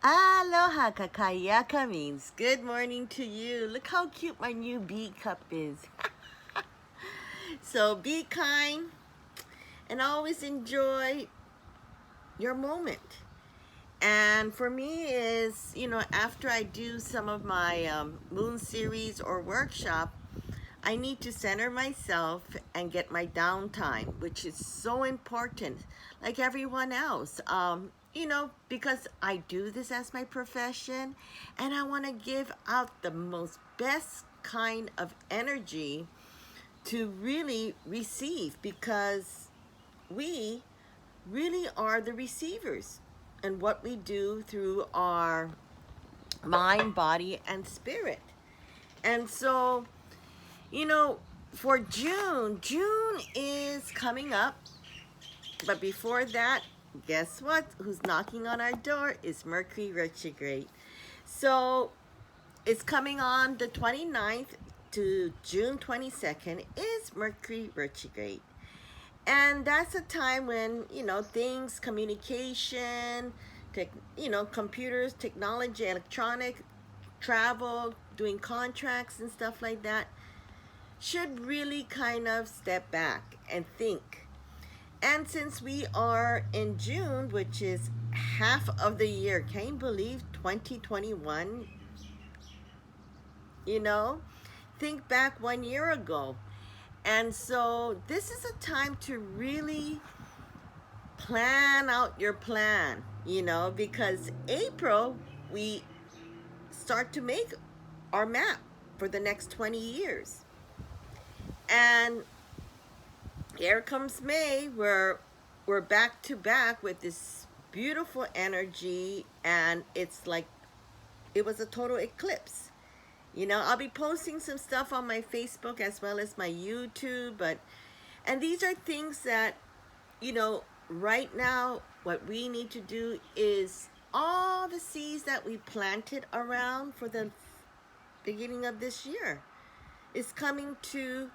Aloha kakayaka means good morning to you. Look how cute my new bee cup is. So be kind and always enjoy your moment. And for me is, after I do some of my moon series or workshop, I need to center myself and get my downtime, which is so important, like everyone else. Because I do this as my profession and I want to give out the most best kind of energy to really receive, because we really are the receivers and what we do through our mind, body, and spirit. And so, you know, for June is coming up. But before that, guess what? Who's knocking on our door is Mercury Retrograde. So it's coming on the 29th to June 22nd is Mercury Retrograde. And that's a time when, things, communication, computers, technology, electronic, travel, doing contracts and stuff like that should really kind of step back and think. And since we are in June, which is half of the year, can you believe 2021? Think back 1 year ago. And so this is a time to really plan out your plan, because April, we start to make our map for the next 20 years. And here comes May, where we're back to back with this beautiful energy, and it's like it was a total eclipse. I'll be posting some stuff on my Facebook as well as my YouTube, and these are things that, right now what we need to do is all the seeds that we planted around for the beginning of this year is coming to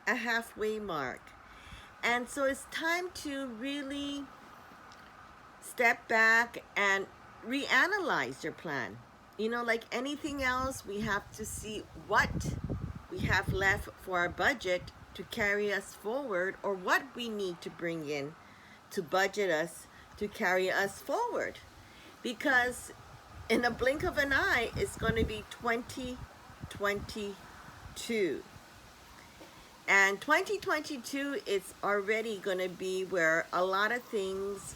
a halfway mark. And so it's time to really step back and reanalyze your plan. Like anything else, we have to see what we have left for our budget to carry us forward, or what we need to bring in to budget us to carry us forward. Because in a blink of an eye, it's going to be 2022. And 2022 is already going to be where a lot of things,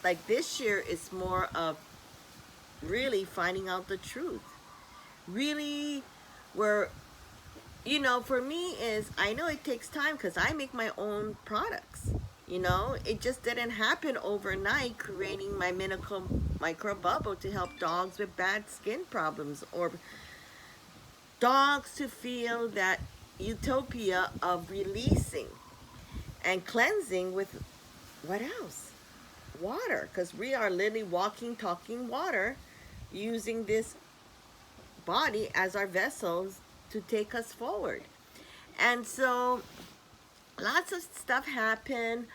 like this year, is more of really finding out the truth. Really, where, for me is, I know it takes time because I make my own products. It just didn't happen overnight, creating my micro bubble to help dogs with bad skin problems, or dogs to feel that utopia of releasing and cleansing with what else? Water, because we are literally walking, talking water, using this body as our vessels to take us forward. And so lots of stuff happened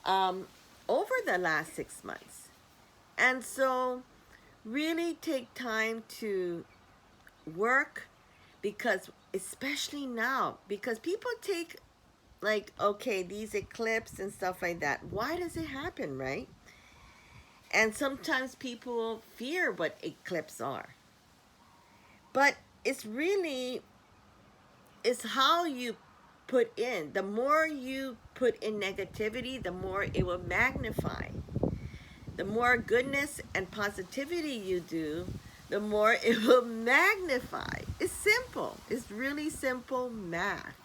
over the last 6 months. And so really take time to work, because especially now, because people take like, okay, these eclipses and stuff like that, why does it happen, right? And sometimes people fear what eclipses are, but it's how you put in. The more you put in negativity, the more it will magnify. The more goodness and positivity you do, the more it will magnify. It's simple. It's really simple math.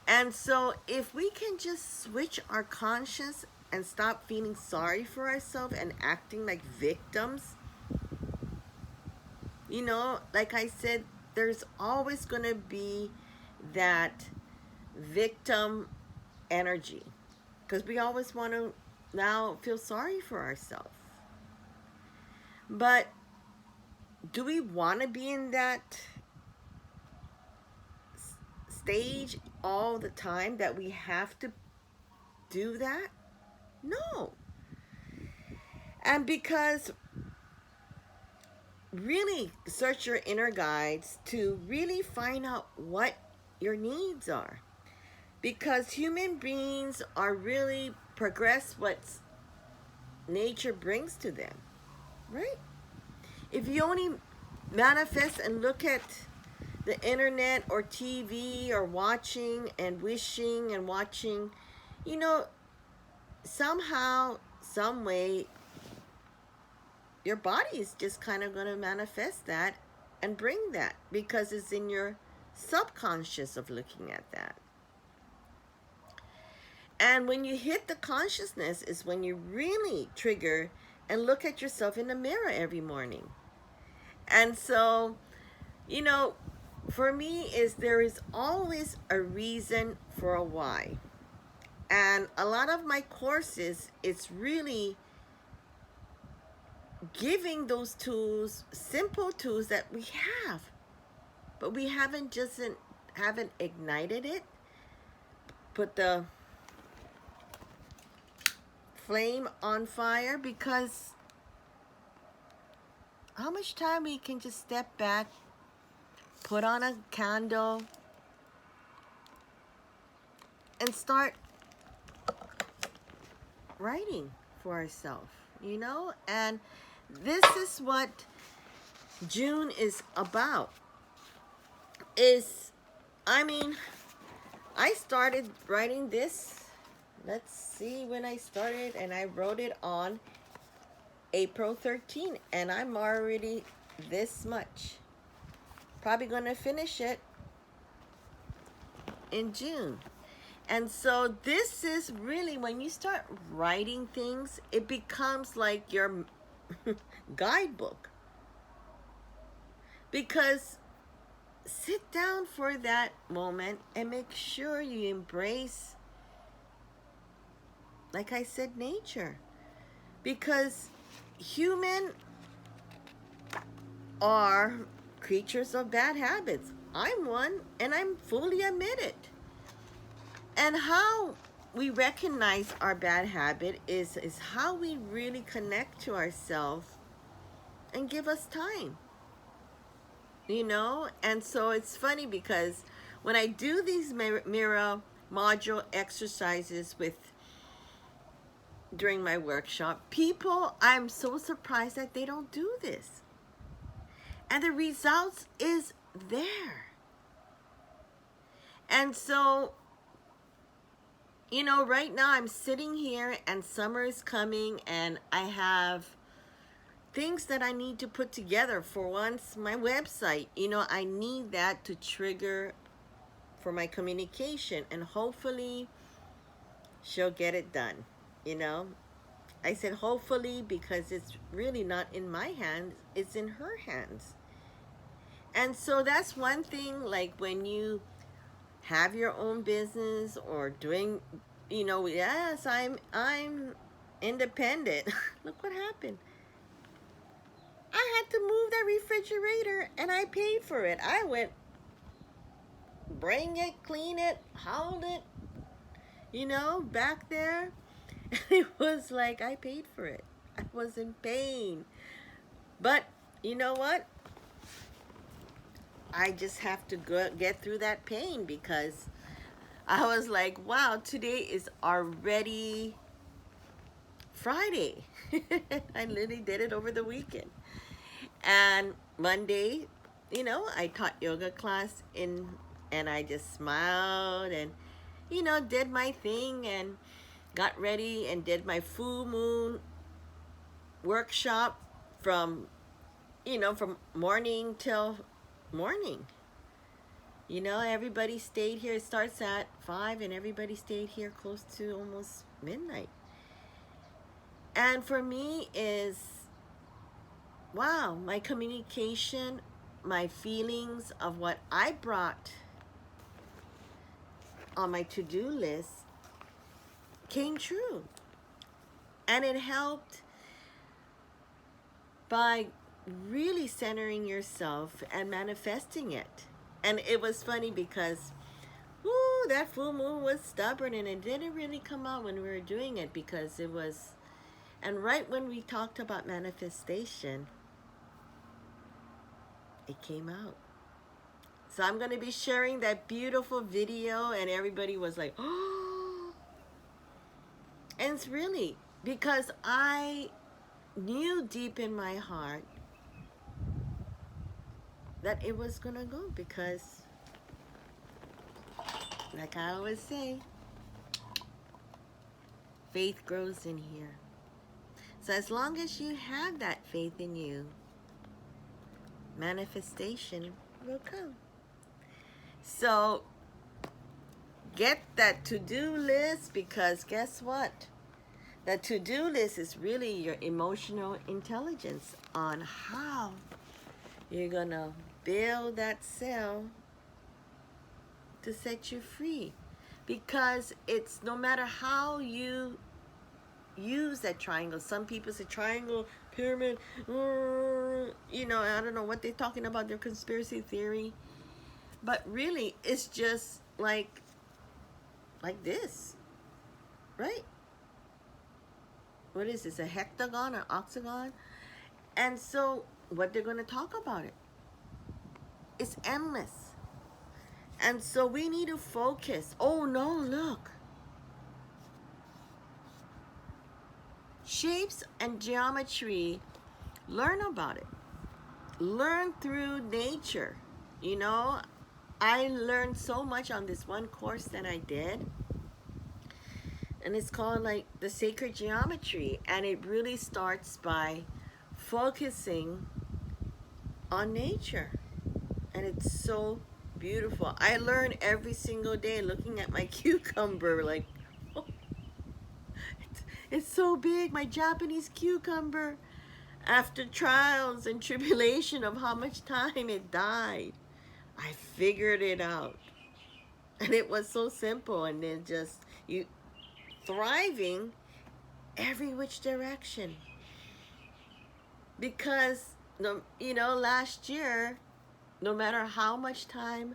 And so if we can just switch our conscience and stop feeling sorry for ourselves and acting like victims, like I said, there's always going to be that victim energy, because we always want to now feel sorry for ourselves. But do we want to be in that stage all the time, that we have to do that? No. And because really search your inner guides to really find out what your needs are. Because human beings are really progress what nature brings to them, right? If you only manifest and look at the internet or TV or watching and wishing and watching, you know, somehow, some way, your body is just kind of going to manifest that and bring that because it's in your subconscious of looking at that. And when you hit the consciousness is when you really trigger and look at yourself in the mirror every morning. And so, you know, for me is there is always a reason for a why. And a lot of my courses, it's really giving those tools, simple tools that we have, but we haven't ignited it, put the flame on fire, because how much time we can just step back, put on a candle, and start writing for ourselves, you know? And this is what June is about. I started writing this, let's see when I started, and I wrote it on April 13th, and I'm already this much. Probably going to finish it in June. And so this is really, when you start writing things, it becomes like your guidebook. Because sit down for that moment and make sure you embrace, like I said, nature. Because humans are creatures of bad habits. I'm one, and I'm fully admit it. And how we recognize our bad habit is how we really connect to ourselves and give us time. You know? And so it's funny because when I do these mirror module exercises during my workshop, people, I'm so surprised that they don't do this. And the results is there. And so, you know, right now I'm sitting here and summer is coming and I have things that I need to put together. For once, my website, you know, I need that to trigger for my communication, and hopefully she'll get it done, you know. I said hopefully because it's really not in my hands, it's in her hands. And so that's one thing, like when you have your own business or doing, you know, yes, I'm independent. Look what happened. I had to move that refrigerator and I paid for it. I went, bring it, clean it, hauled it, you know, back there. It was like I paid for it. I was in pain. But you know what? I just have to get through that pain because I was like, wow, today is already Friday. I literally did it over the weekend. And Monday, you know, I taught yoga class and I just smiled and, you know, did my thing and got ready and did my full moon workshop from, you know, from morning till morning. You know, everybody stayed here. It starts at 5 and everybody stayed here close to almost midnight. And for me is, wow, my communication, my feelings of what I brought on my to-do list came true. And it helped by really centering yourself and manifesting it. And it was funny because, woo, that full moon was stubborn and it didn't really come out when we were doing it because it was, and right when we talked about manifestation, it came out. So I'm going to be sharing that beautiful video, and everybody was like, oh. And it's really because I knew deep in my heart that it was going to go, because like I always say, faith grows in here. So as long as you have that faith in you, manifestation will come. So get that to-do list, because guess what? The to-do list is really your emotional intelligence on how you're gonna build that cell to set you free. Because it's no matter how you use that triangle. Some people say triangle, pyramid, you know, I don't know what they're talking about, their conspiracy theory. But really, it's just like this, right? What is this, a hectagon or octagon? And so what they're going to talk about it, it's endless. And so we need to focus. Oh no, look. Shapes and geometry, learn about it. Learn through nature. You know, I learned so much on this one course that I did. And it's called like the sacred geometry. And it really starts by focusing on nature. And it's so beautiful. I learn every single day looking at my cucumber, like, oh, it's so big, my Japanese cucumber. After trials and tribulation of how much time it died, I figured it out. And it was so simple. And then just you thriving every which direction. Because, you know, last year, no matter how much time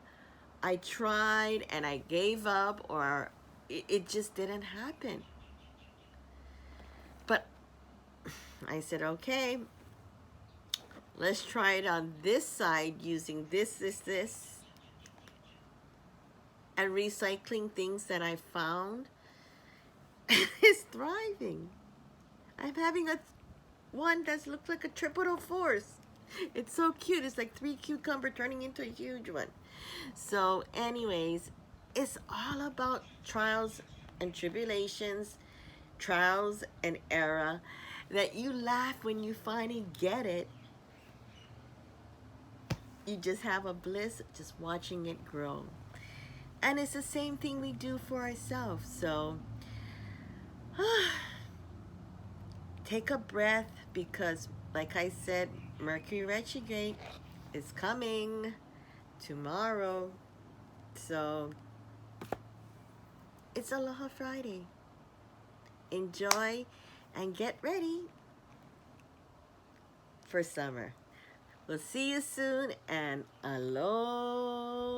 I tried and I gave up, or it just didn't happen. But I said, okay, let's try it on this side using this, and recycling things that I found. It's thriving. I'm having one that looks like a triple force. It's so cute. It's like 3 cucumber turning into a huge one. So anyways, it's all about trials and tribulations, trials and error, that you laugh when you finally get it. You just have a bliss just watching it grow. And it's the same thing we do for ourselves. So take a breath, because like I said, Mercury Retrograde is coming tomorrow. So it's Aloha Friday. Enjoy and get ready for summer. We'll see you soon, and aloha.